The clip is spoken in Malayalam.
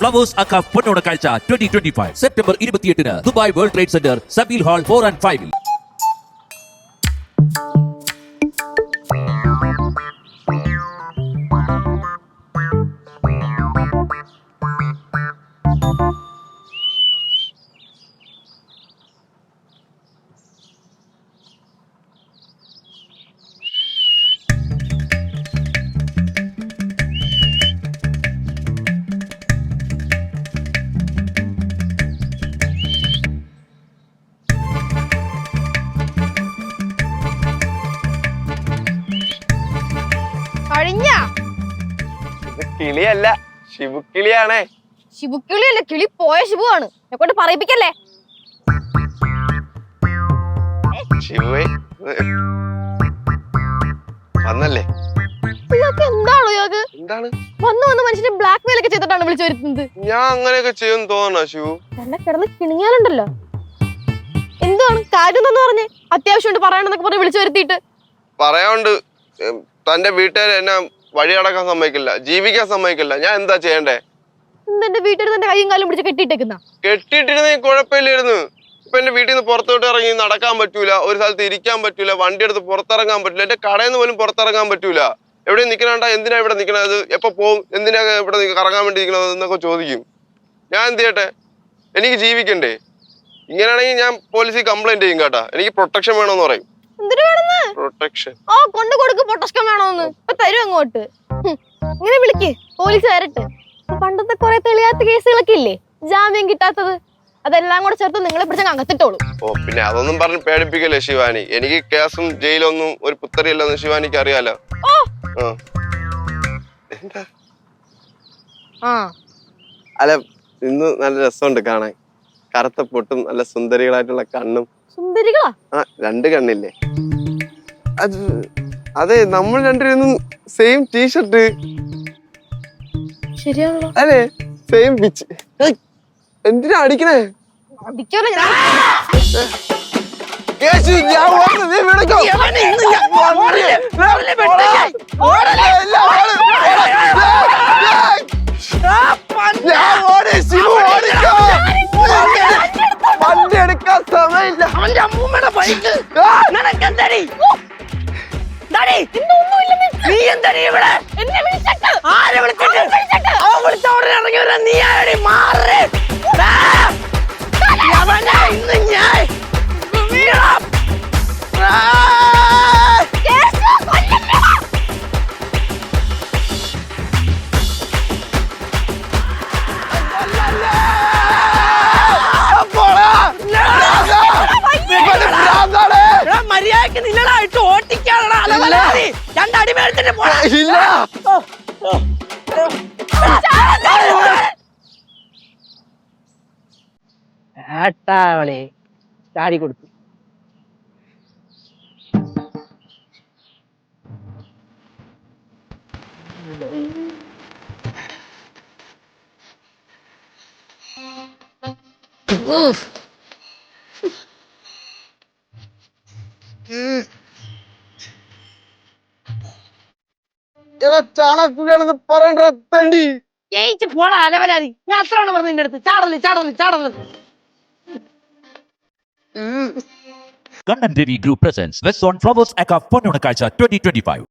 ഫ്ലവേഴ്സ് അക്ക പൊന്നോണ കാഴ്ച 2025 സെപ്റ്റംബർ 28-ന് Dubai World Trade Centre Zabeel Hall 4 and 5-ൽ. കിളിയല്ല, ശിവുക്കിളിയാണേ. ശിവുക്കിളിയല്ല, കിളി പോയ ശിവുവാണ്. എക്കൊണ്ട് പറയിപ്പിക്കല്ലേ. ശിവേ വന്നല്ലേ? ഇയാൾക്ക് എന്താണോ ഇയാൾക്ക്? എന്താണ് വന്ന് മനുഷ്യനെ ബ്ലാക്ക് മെയിൽ ഒക്കെ ചെയ്തിട്ടാണ് വിളിച്ചു വരുത്തുന്നത്. ഞാൻ അങ്ങനെയൊക്കെ ചെയ്യുമെന്ന് തോന്നണോ ശിവു? എന്നെ കിടന്ന് കിണിങ്ങാലുണ്ടല്ലോ. എന്താണ് കാര്യം എന്ന് പറഞ്ഞേ? അത്യാവശ്യം പറയണമെന്നൊക്കെ പറഞ്ഞ് വിളിച്ചു വരുത്തിയിട്ട് പറയാണ്ട് തന്റെ വീട്ടുകാർ എന്നെ വഴി അടക്കാൻ സമ്മതിക്കില്ല, ജീവിക്കാൻ സമ്മതിക്കില്ല. ഞാൻ എന്താ ചെയ്യണ്ടേ? എന്റെ വീട്ടിൽ തന്റെ കൈയും കാലും പിടിച്ച് കെട്ടിയിട്ടേക്കുന്ന. കെട്ടിയിട്ടിരുന്ന കുഴപ്പമില്ലായിരുന്നു. ഇപ്പൊ എന്റെ വീട്ടിൽ നിന്ന് പുറത്തോട്ട് ഇറങ്ങി നടക്കാൻ പറ്റൂല, ഒരു സ്ഥലത്ത് ഇരിക്കാൻ പറ്റൂല, വണ്ടി എടുത്ത് പുറത്തിറങ്ങാൻ പറ്റൂല, എന്റെ കടയിൽ നിന്ന് പോലും പുറത്തിറങ്ങാൻ പറ്റൂല. എവിടെ നിൽക്കണണ്ട, എന്തിനാ ഇവിടെ നിൽക്കണത്, എപ്പോ പോവും, എന്തിനാ ഇവിടെ കറങ്ങാൻ വേണ്ടി ഇരിക്കണത് എന്നൊക്കെ ചോദിക്കും. ഞാൻ എന്ത് ചെയ്യട്ടെ? എനിക്ക് ജീവിക്കണ്ടേ? ഇങ്ങനെയാണെങ്കിൽ ഞാൻ പോലീസിൽ കംപ്ലൈന്റ് ചെയ്യും കേട്ടാ. എനിക്ക് പ്രൊട്ടക്ഷൻ വേണമെന്ന് പറയും. പ്രൊട്ടക്ഷൻ കൊണ്ട് കൊടുക്ക്. പ്രൊട്ടക്ഷൻ വേണോന്ന് ഇപ്പൊ തരും അങ്ങോട്ട്. ഇങ്ങനെ വിളിക്ക്, പോലീസ് വരട്ടെ. പണ്ടത്തെ കുറെ തെളിയാത്ത കേസുകളൊക്കെ ഇല്ലേ, ജാമ്യം കിട്ടാത്തത്, അതെല്ലാം കൂടെ ചേർത്ത് നിങ്ങളെ പിടിച്ച അകത്തിട്ടോളൂ. ഓ പിന്നെ അതൊന്നും പറഞ്ഞ് പേടിപ്പിക്കല്ലേ ശിവാനി. എനിക്ക് കേസും ജയിലൊന്നും ഒരു പുത്തരിയല്ലെന്ന് ശിവാനിക്ക് അറിയാലോ. അല്ല ഇന്ന് നല്ല രസമുണ്ട് കാണാൻ. കറുത്ത പൊട്ടും നല്ല സുന്ദരികളായിട്ടുള്ള കണ്ണും. സുന്ദരികളാ? ആ, രണ്ട് കണ്ണില്ലേ? അതെ, നമ്മൾ രണ്ടുപേരും സെയിം ടീഷർട്ട്. ശരിയാണല്ലോ. അല്ലേ, സെയിം പിച്ച്. എന്തിനാ അടിക്കണേ? വണ്ടി എടുക്കാൻ സമയമില്ല. അവന്റെ അമ്മൂമ്മയുടെ ബൈക്ക് നിനക്കെന്തടി? നീ എന്തടി ഇവിടെ? ആരെ വിളിച്ചിട്ട്? അവൻ വിളിച്ച ഉടനെ ഇറങ്ങി വരാൻ നീ ആരടി? മാറേ ഇന്ന് ഞാൻ മര്യാദക്ക് നിന്നടായിട്ട് ഓട്ടിക്കാണോ? രണ്ടടി മേടിച്ചിട്ട് ഏട്ടാവളെ ചാടി കൊടുത്തു. ചാണകയാണെന്ന് പറയണ്ടി. ജയിച്ച് പോടാ അലവലാതി. ഞാൻ അത്രയാണ് പറഞ്ഞു നിന്റെ അടുത്ത്. ചാടല്. Kannan Devi Group presents West Zone Flowers Aka പൊന്നോണ കാഴ്ച 2025.